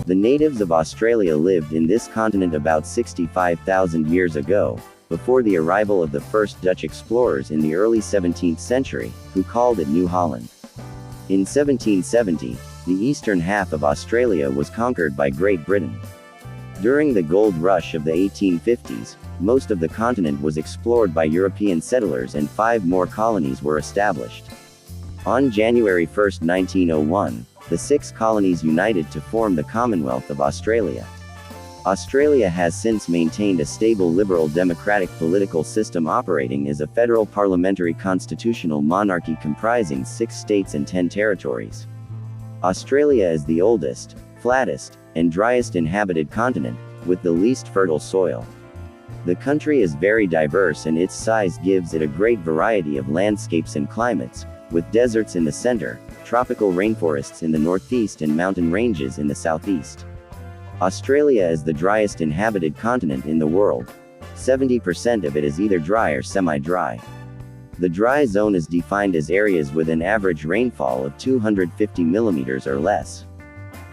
The natives of Australia lived in this continent about 65,000 years ago, before the arrival of the first Dutch explorers in the early 17th century, who called it New Holland. In 1770, the eastern half of Australia was conquered by Great Britain. During the gold rush of the 1850s, most of the continent was explored by European settlers and 5 more colonies were established. On January 1, 1901, the 6 colonies united to form the Commonwealth of Australia. Australia has since maintained a stable liberal democratic political system operating as a federal parliamentary constitutional monarchy comprising 6 states and 10 territories. Australia is the oldest, flattest, and driest inhabited continent, with the least fertile soil. The country is very diverse and its size gives it a great variety of landscapes and climates, with deserts in the center, tropical rainforests in the northeast and mountain ranges in the southeast. Australia is the driest inhabited continent in the world. 70% of it is either dry or semi-dry. The dry zone is defined as areas with an average rainfall of 250 mm or less.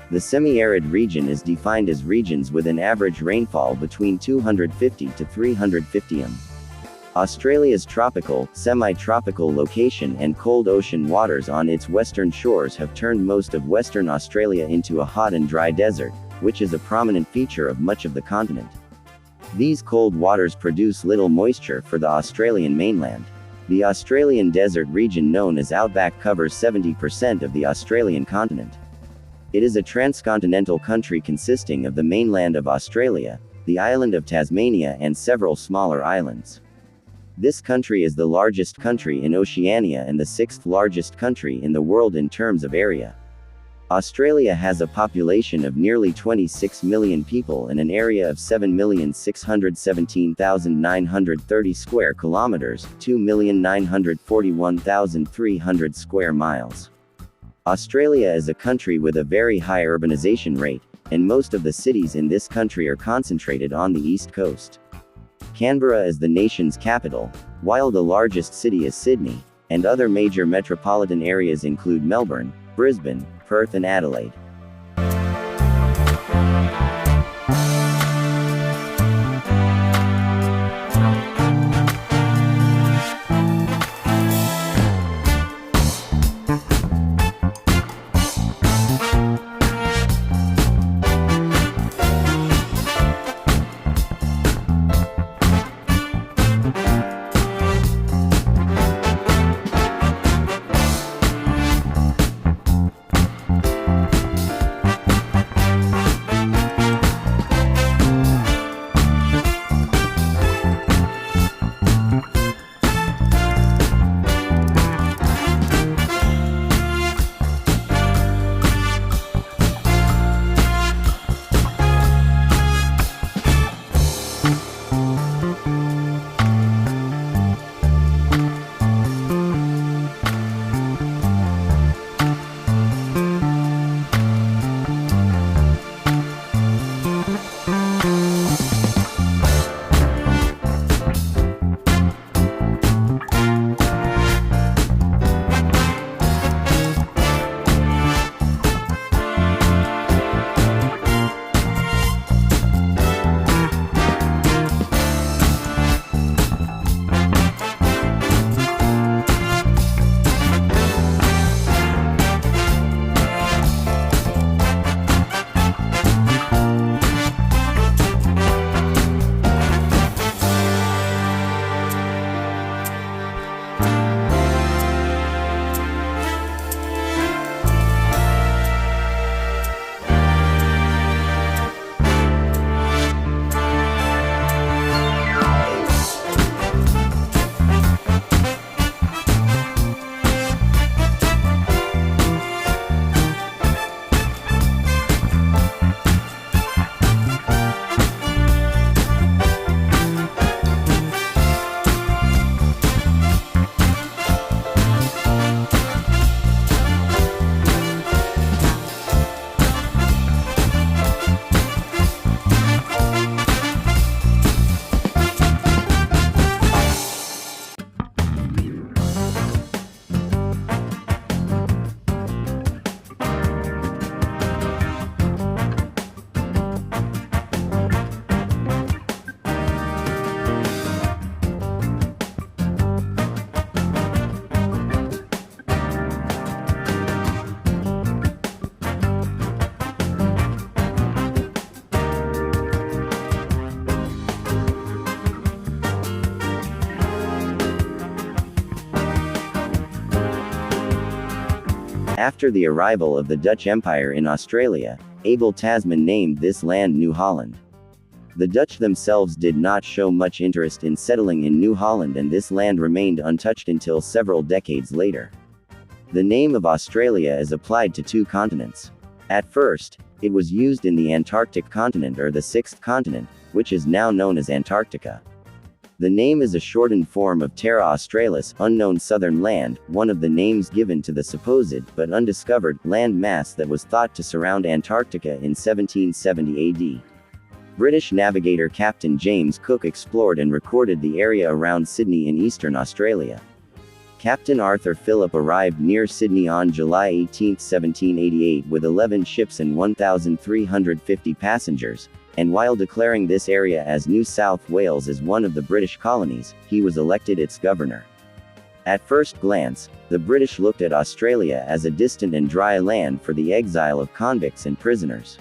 The semi-arid region is defined as regions with an average rainfall between 250 to 350 mm. Australia's tropical, semi-tropical location and cold ocean waters on its western shores have turned most of Western Australia into a hot and dry desert, which is a prominent feature of much of the continent. These cold waters produce little moisture for the Australian mainland. The Australian desert region known as Outback covers 70% of the Australian continent. It is a transcontinental country consisting of the mainland of Australia, the island of Tasmania and several smaller islands. This country is the largest country in Oceania and the 6th largest country in the world in terms of area. Australia has a population of nearly 26 million people and an area of 7,617,930 square kilometers, 2,941,300 square miles. Australia is a country with a very high urbanization rate, and most of the cities in this country are concentrated on the east coast. Canberra is the nation's capital, while the largest city is Sydney, and other major metropolitan areas include Melbourne, Brisbane, Perth and Adelaide. After the arrival of the Dutch Empire in Australia, Abel Tasman named this land New Holland. The Dutch themselves did not show much interest in settling in New Holland, and this land remained untouched until several decades later. The name of Australia is applied to two continents. At first, it was used in the Antarctic continent or the sixth continent, which is now known as Antarctica. The name is a shortened form of Terra Australis, unknown southern land, one of the names given to the supposed, but undiscovered, land mass that was thought to surround Antarctica in 1770 AD. British navigator Captain James Cook explored and recorded the area around Sydney in eastern Australia. Captain Arthur Phillip arrived near Sydney on July 18, 1788 with 11 ships and 1,350 passengers, and while declaring this area as New South Wales as one of the British colonies, he was elected its governor. At first glance, the British looked at Australia as a distant and dry land for the exile of convicts and prisoners.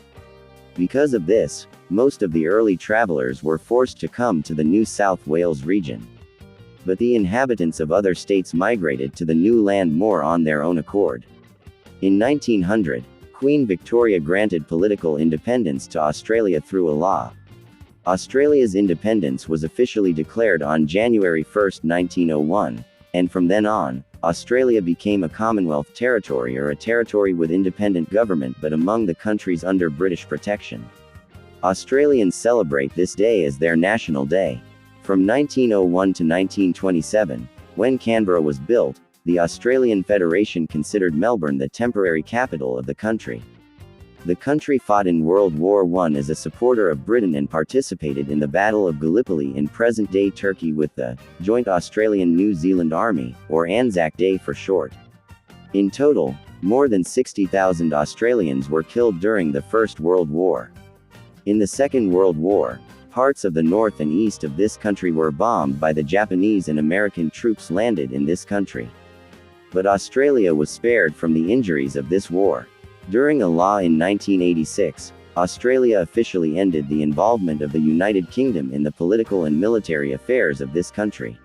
Because of this, most of the early travelers were forced to come to the New South Wales region. But the inhabitants of other states migrated to the new land more on their own accord. In 1900, Queen Victoria granted political independence to Australia through a law. Australia's independence was officially declared on January 1, 1901, and from then on, Australia became a Commonwealth territory or a territory with independent government but among the countries under British protection. Australians celebrate this day as their national day. From 1901 to 1927, when Canberra was built, the Australian Federation considered Melbourne the temporary capital of the country. The country fought in World War I as a supporter of Britain and participated in the Battle of Gallipoli in present-day Turkey with the Joint Australian-New Zealand Army, or Anzac Day for short. In total, more than 60,000 Australians were killed during the First World War. In the Second World War, parts of the north and east of this country were bombed by the Japanese, and American troops landed in this country. But Australia was spared from the injuries of this war. During a law in 1986, Australia officially ended the involvement of the United Kingdom in the political and military affairs of this country.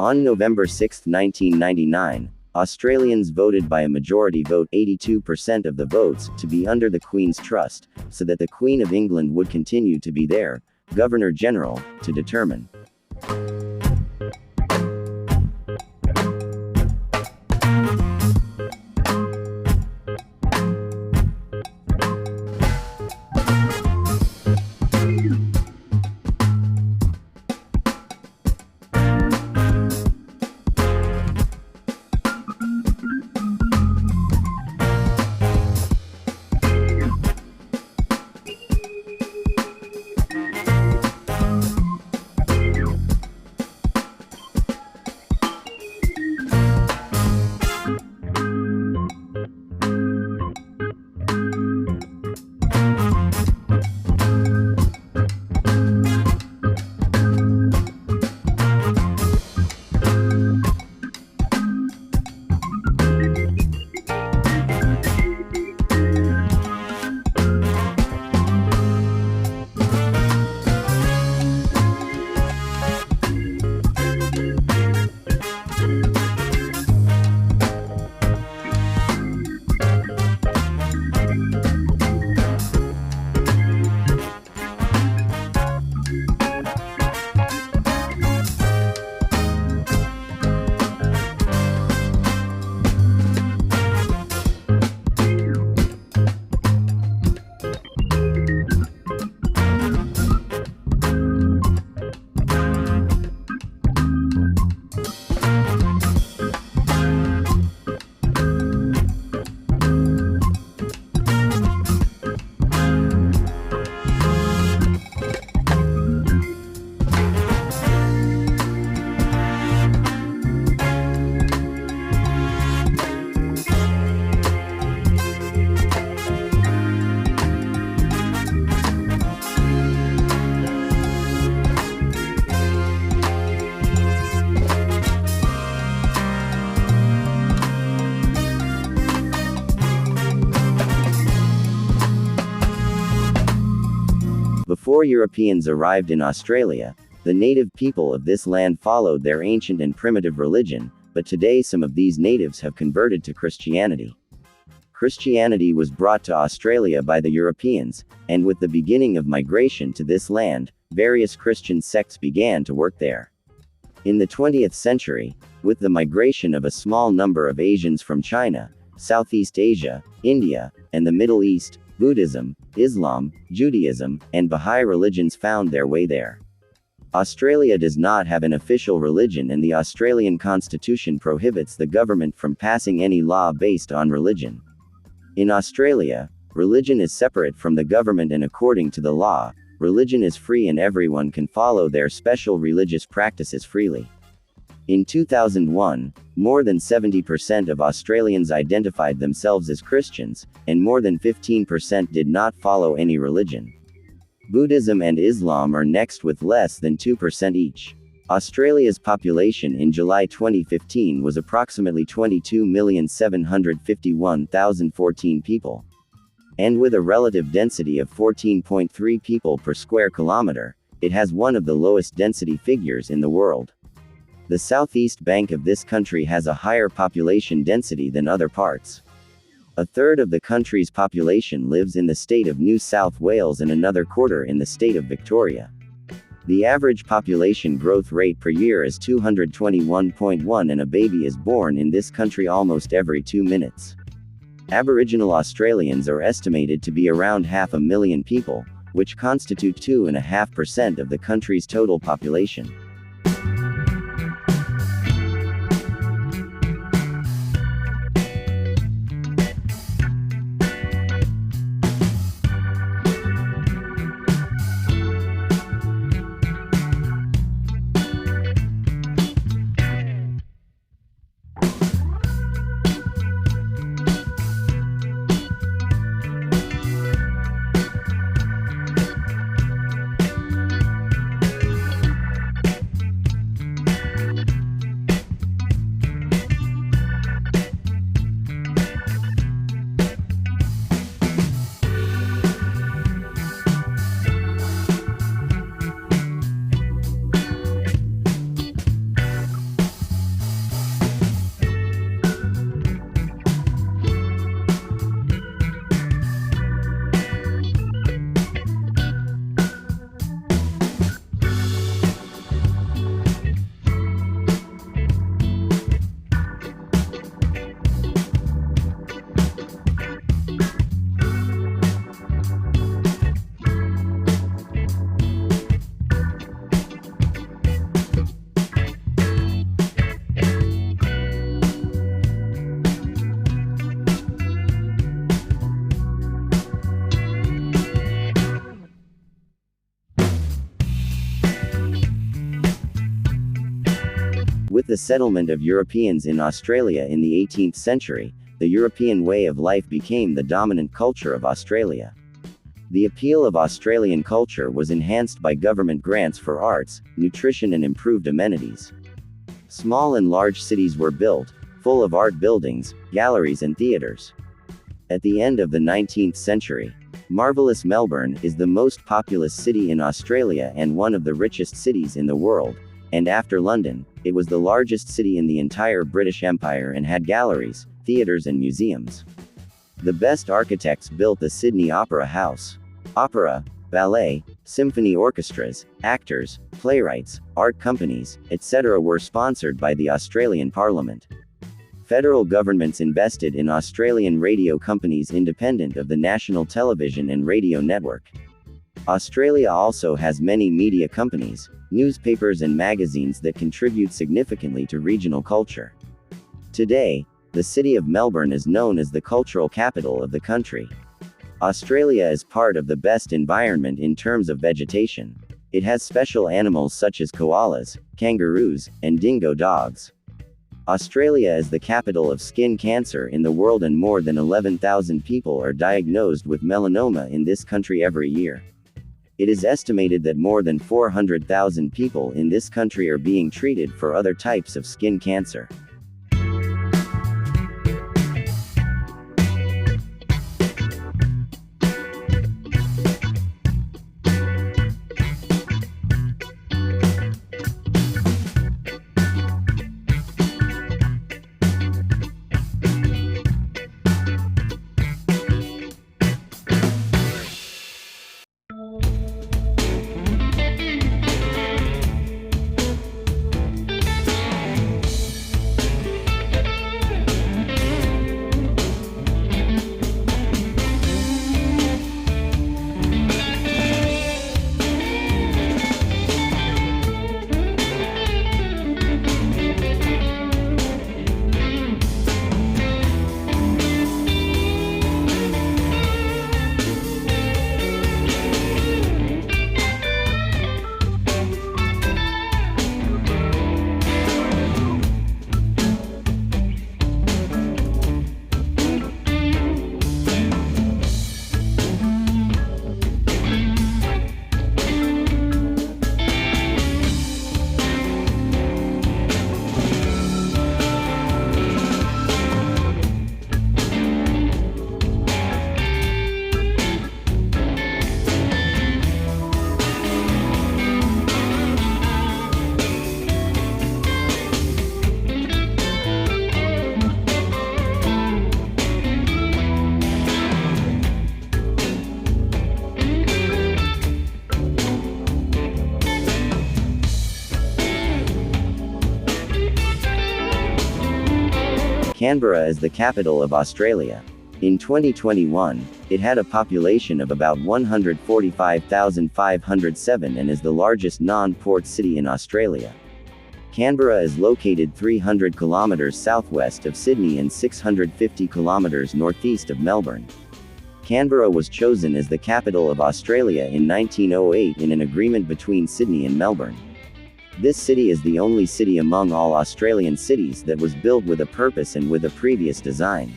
On November 6, 1999, Australians voted by a majority vote, 82% of the votes, to be under the Queen's trust, so that the Queen of England would continue to be their Governor-General, to determine. Before Europeans arrived in Australia, the native people of this land followed their ancient and primitive religion, but today some of these natives have converted to Christianity. Christianity was brought to Australia by the Europeans, and with the beginning of migration to this land, various Christian sects began to work there. In the 20th century, with the migration of a small number of Asians from China, Southeast Asia, India, and the Middle East, Buddhism, Islam, Judaism, and Bahá'í religions found their way there. Australia does not have an official religion, and the Australian Constitution prohibits the government from passing any law based on religion. In Australia, religion is separate from the government, and according to the law, religion is free and everyone can follow their special religious practices freely. In 2001, more than 70% of Australians identified themselves as Christians, and more than 15% did not follow any religion. Buddhism and Islam are next with less than 2% each. Australia's population in July 2015 was approximately 22,751,014 people. And with a relative density of 14.3 people per square kilometer, it has one of the lowest density figures in the world. The southeast bank of this country has a higher population density than other parts. A third of the country's population lives in the state of New South Wales and another quarter in the state of Victoria. The average population growth rate per year is 221.1, and a baby is born in this country almost every 2 minutes. Aboriginal Australians are estimated to be around 500,000 people, which constitute 2.5% of the country's total population. With the settlement of Europeans in Australia in the 18th century, the European way of life became the dominant culture of Australia. The appeal of Australian culture was enhanced by government grants for arts, nutrition, and improved amenities. Small and large cities were built, full of art buildings, galleries, and theatres. At the end of the 19th century, marvellous Melbourne is the most populous city in Australia and one of the richest cities in the world, and after London, it was the largest city in the entire British Empire and had galleries, theatres, and museums. The best architects built the Sydney Opera House. Opera, ballet, symphony orchestras, actors, playwrights, art companies, etc. were sponsored by the Australian Parliament. Federal governments invested in Australian radio companies independent of the national television and radio network. Australia also has many media companies, newspapers, and magazines that contribute significantly to regional culture. Today, the city of Melbourne is known as the cultural capital of the country. Australia is part of the best environment in terms of vegetation. It has special animals such as koalas, kangaroos, and dingo dogs. Australia is the capital of skin cancer in the world, and more than 11,000 people are diagnosed with melanoma in this country every year. It is estimated that more than 400,000 people in this country are being treated for other types of skin cancer. Canberra is the capital of Australia. In 2021, it had a population of about 145,507 and is the largest non-port city in Australia. Canberra is located 300 kilometers southwest of Sydney and 650 kilometers northeast of Melbourne. Canberra was chosen as the capital of Australia in 1908 in an agreement between Sydney and Melbourne. This city is the only city among all Australian cities that was built with a purpose and with a previous design.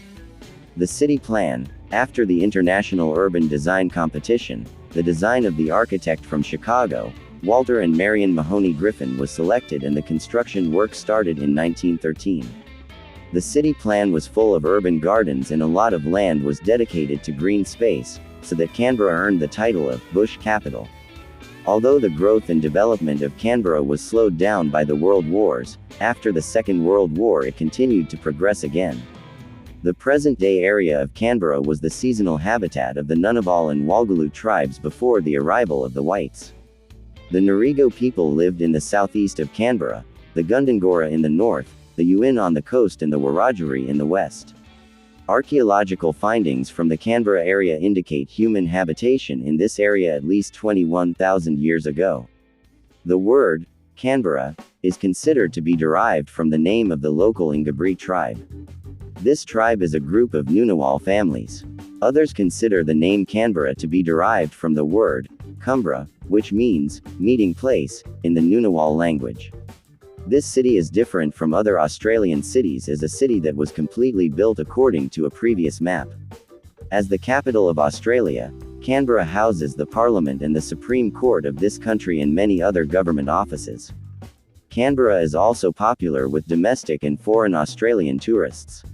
The city plan, after the International Urban Design Competition, the design of the architect from Chicago, Walter and Marion Mahoney Griffin, was selected and the construction work started in 1913. The city plan was full of urban gardens and a lot of land was dedicated to green space, so that Canberra earned the title of Bush Capital. Although the growth and development of Canberra was slowed down by the World Wars, after the Second World War it continued to progress again. The present-day area of Canberra was the seasonal habitat of the Ngunnawal and Walgalloo tribes before the arrival of the whites. The Ngarigo people lived in the southeast of Canberra, the Gundungurra in the north, the Yuin on the coast and the Wiradjuri in the west. Archaeological findings from the Canberra area indicate human habitation in this area at least 21,000 years ago. The word, Canberra, is considered to be derived from the name of the local Ngabri tribe. This tribe is a group of Ngunnawal families. Others consider the name Canberra to be derived from the word, Cumbra, which means, meeting place, in the Ngunnawal language. This city is different from other Australian cities as a city that was completely built according to a previous map. As the capital of Australia, Canberra houses the Parliament and the Supreme Court of this country and many other government offices. Canberra is also popular with domestic and foreign Australian tourists.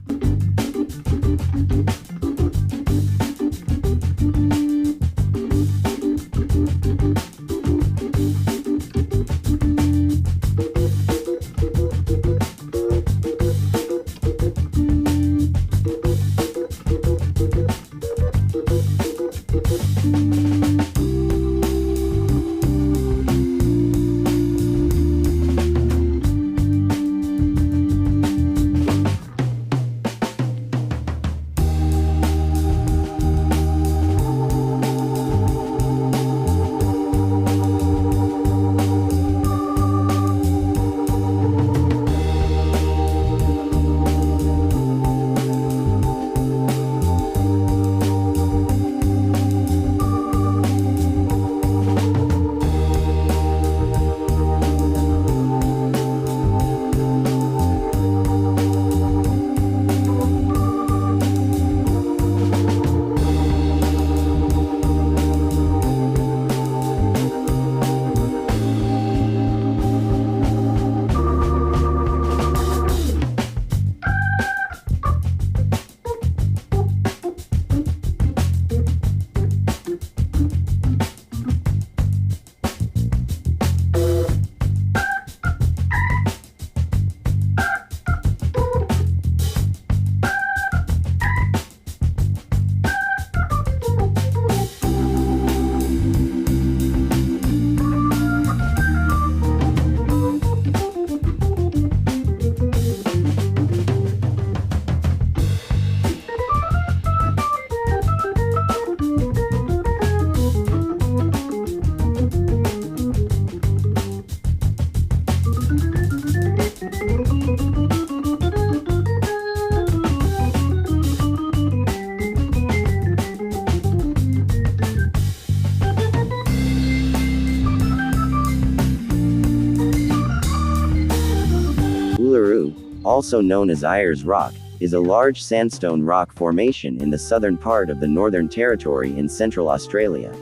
Also known as Ayers Rock, is a large sandstone rock formation in the southern part of the Northern Territory in central Australia.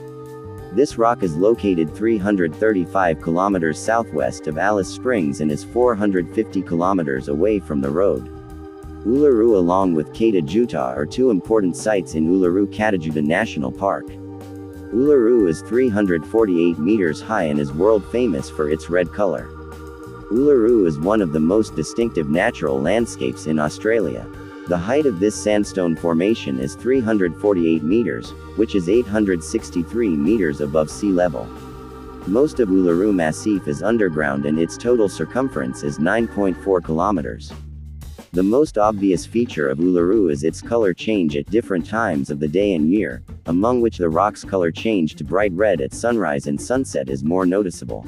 This rock is located 335 kilometers southwest of Alice Springs and is 450 kilometers away from the road. Uluru along with Kata Tjuta are two important sites in Uluru-Kata National Park. Uluru is 348 meters high and is world famous for its red color. Uluru is one of the most distinctive natural landscapes in Australia. The height of this sandstone formation is 348 meters, which is 863 meters above sea level. Most of Uluru Massif is underground and its total circumference is 9.4 kilometers. The most obvious feature of Uluru is its color change at different times of the day and year, among which the rock's color change to bright red at sunrise and sunset is more noticeable.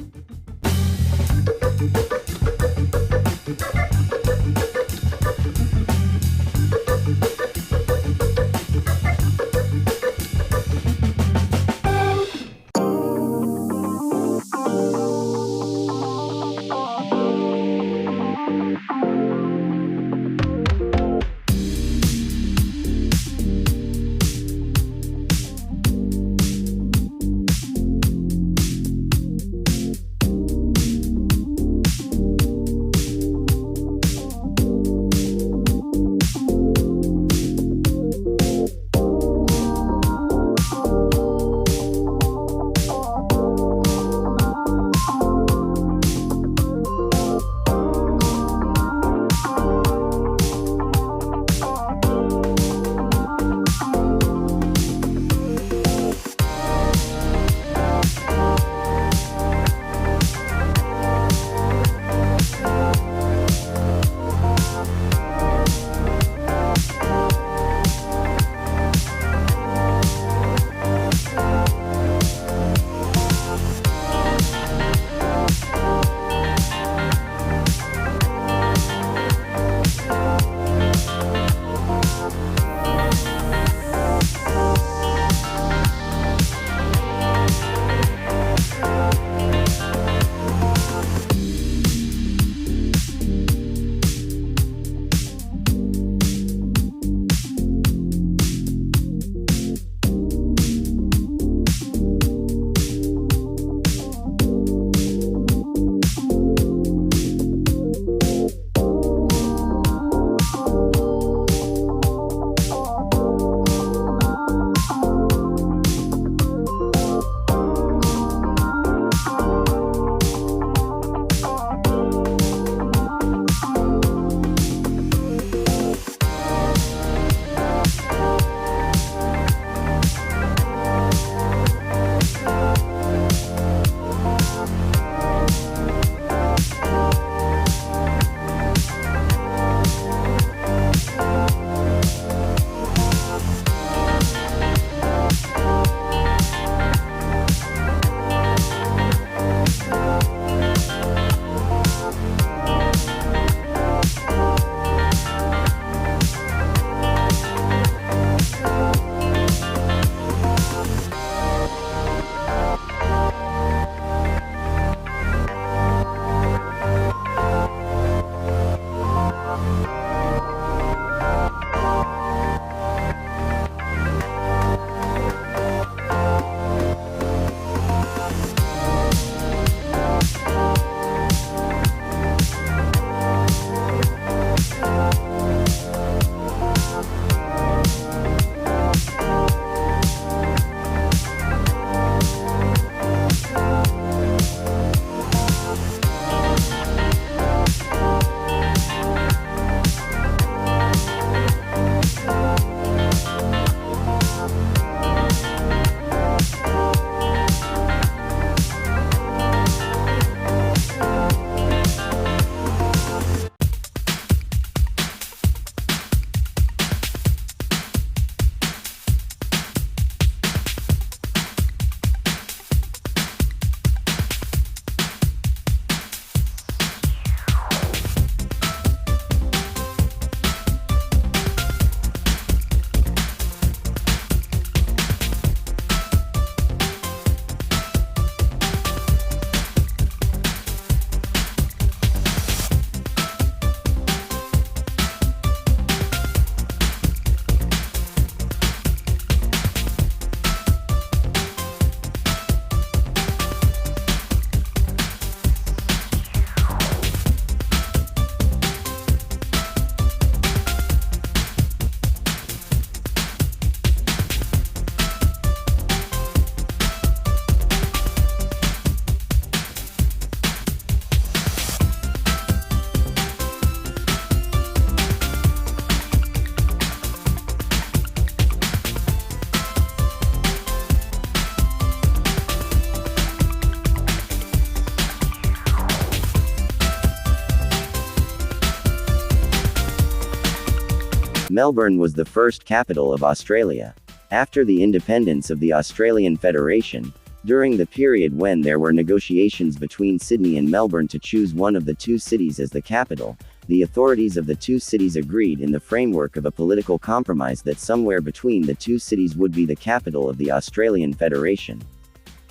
Melbourne was the first capital of Australia. After the independence of the Australian Federation, during the period when there were negotiations between Sydney and Melbourne to choose one of the two cities as the capital, the authorities of the two cities agreed in the framework of a political compromise that somewhere between the two cities would be the capital of the Australian Federation.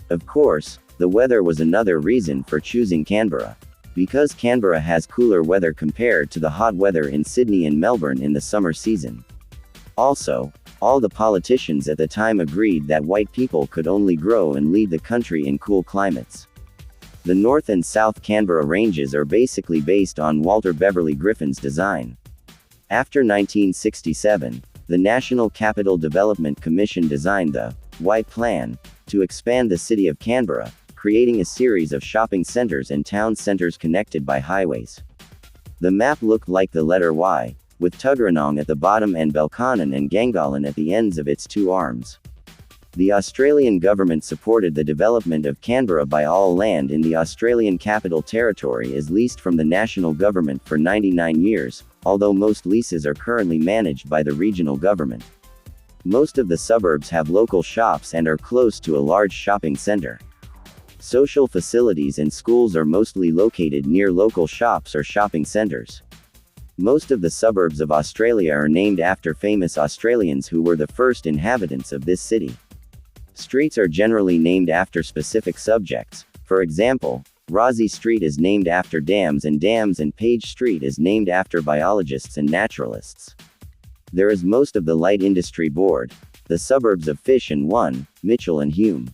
Of course, the weather was another reason for choosing Canberra. Because Canberra has cooler weather compared to the hot weather in Sydney and Melbourne in the summer season. Also, all the politicians at the time agreed that white people could only grow and lead the country in cool climates. The North and South Canberra ranges are basically based on Walter Beverley Griffin's design. After 1967, the National Capital Development Commission designed the White Plan to expand the city of Canberra, creating a series of shopping centers and town centers connected by highways. The map looked like the letter Y, with Tuggeranong at the bottom and Belconnen and Gangalan at the ends of its two arms. The Australian government supported the development of Canberra by all land in the Australian Capital Territory is leased from the national government for 99 years, although most leases are currently managed by the regional government. Most of the suburbs have local shops and are close to a large shopping centre. Social facilities and schools are mostly located near local shops or shopping centres. Most of the suburbs of Australia are named after famous Australians who were the first inhabitants of this city. Streets are generally named after specific subjects. For example, Rozzy Street is named after dams and Page Street is named after biologists and naturalists. There is most of the light industry board. The suburbs of Fish and 1, Mitchell and Hume.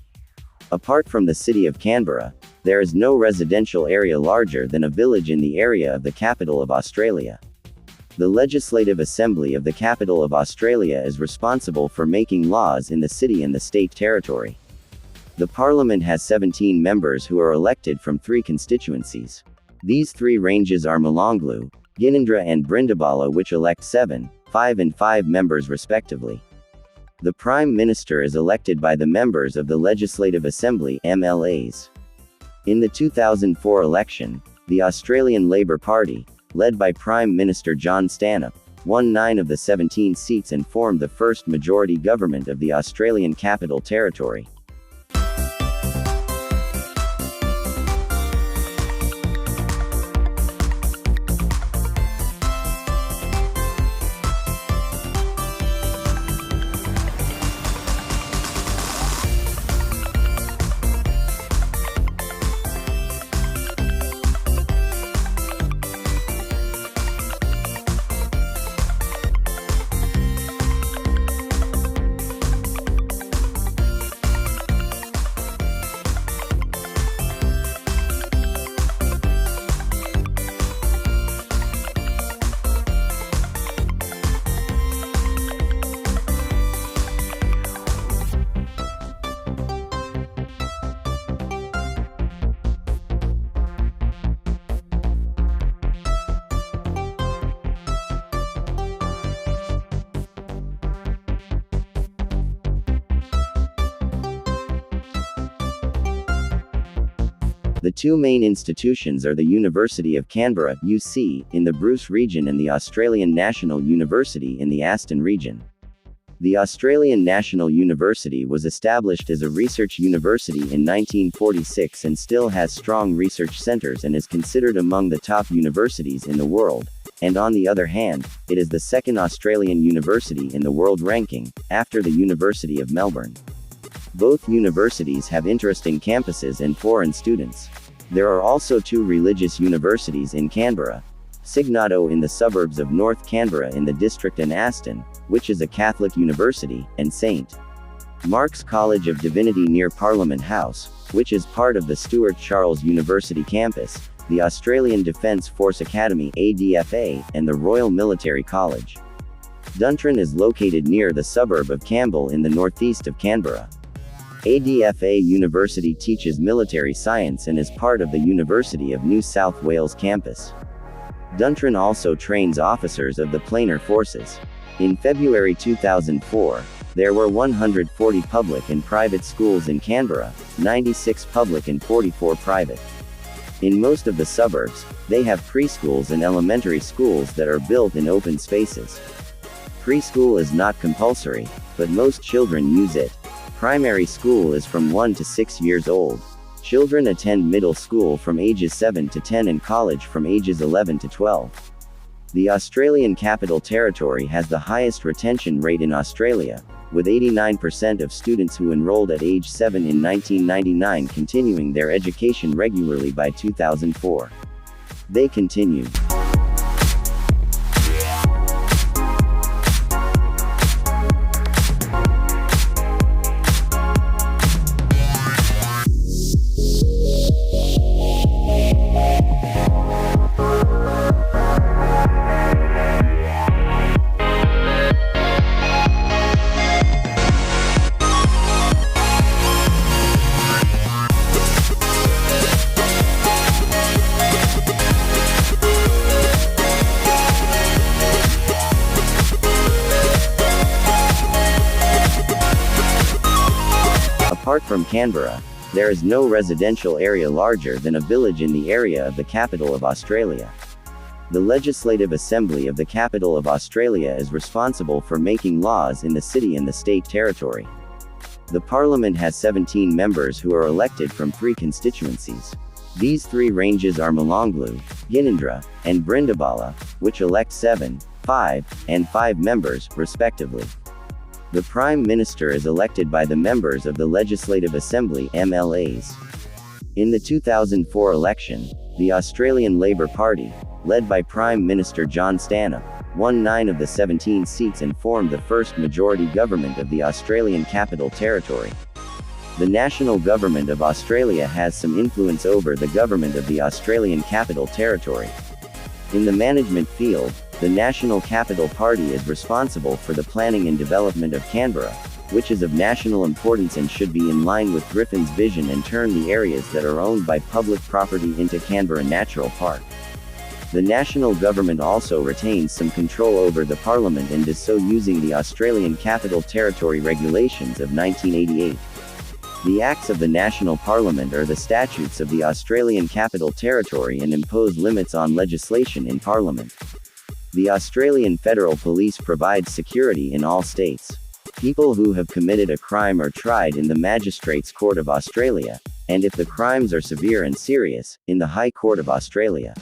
Apart from the city of Canberra, there is no residential area larger than a village in the area of the capital of Australia. The Legislative Assembly of the capital of Australia is responsible for making laws in the city and the state territory. The Parliament has 17 members who are elected from 3 constituencies. These 3 ranges are Molonglo, Ginninderra and Brindaballa, which elect 7, 5 and 5 members respectively. The Prime Minister is elected by the members of the Legislative Assembly (MLAs). In the 2004 election, the Australian Labor Party, led by Prime Minister John Stanhope, won 9 of the 17 seats and formed the first majority government of the Australian Capital Territory. The two main institutions are the University of Canberra (UC) in the Bruce region and the Australian National University in the Aston region. The Australian National University was established as a research university in 1946 and still has strong research centres and is considered among the top universities in the world, and on the other hand, it is the second Australian university in the world ranking, after the University of Melbourne. Both universities have interesting campuses and foreign students. There are also 2 religious universities in Canberra. Cygnato in the suburbs of North Canberra in the district and Aston, which is a Catholic university, and St. Mark's College of Divinity near Parliament House, which is part of the Stuart Charles University campus, the Australian Defence Force Academy (ADFA), and the Royal Military College. Duntrin is located near the suburb of Campbell in the northeast of Canberra. ADFA University teaches military science and is part of the University of New South Wales campus. Duntrin also trains officers of the planar forces. In February 2004, there were 140 public and private schools in Canberra, 96 public and 44 private. In most of the suburbs, they have preschools and elementary schools that are built in open spaces. Preschool is not compulsory, but most children use it. Primary school is from 1 to 6 years old. Children attend middle school from ages 7 to 10 and college from ages 11 to 12. The Australian Capital Territory has the highest retention rate in Australia, with 89% of students who enrolled at age 7 in 1999 continuing their education regularly by 2004. They continued. Apart from Canberra, there is no residential area larger than a village in the area of the capital of Australia. The Legislative Assembly of the capital of Australia is responsible for making laws in the city and the state territory. The Parliament has 17 members who are elected from 3 constituencies. These 3 ranges are Molonglo, Ginninderra, and Brindaballa, which elect 7, 5, and 5 members, respectively. The Prime Minister is elected by the members of the Legislative Assembly (MLAs). In the 2004 election, the Australian Labor Party, led by Prime Minister John Stanhope, won 9 of the 17 seats and formed the first majority government of the Australian Capital Territory. The national government of Australia has some influence over the government of the Australian Capital Territory. In the management field, the National Capital Party is responsible for the planning and development of Canberra, which is of national importance and should be in line with Griffin's vision and turn the areas that are owned by public property into Canberra Natural Park. The national government also retains some control over the Parliament and does so using the Australian Capital Territory Regulations of 1988. The Acts of the National Parliament are the statutes of the Australian Capital Territory and impose limits on legislation in Parliament. The Australian Federal Police provides security in all states. People who have committed a crime are tried in the Magistrates Court of Australia, and if the crimes are severe and serious, in the High Court of Australia.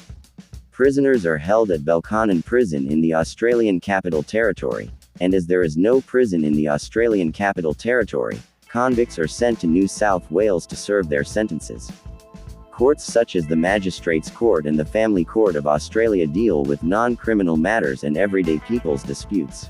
Prisoners are held at Belconnen Prison in the Australian Capital Territory, and as there is no prison in the Australian Capital Territory, convicts are sent to New South Wales to serve their sentences. Courts such as the Magistrates Court and the Family Court of Australia deal with non-criminal matters and everyday people's disputes.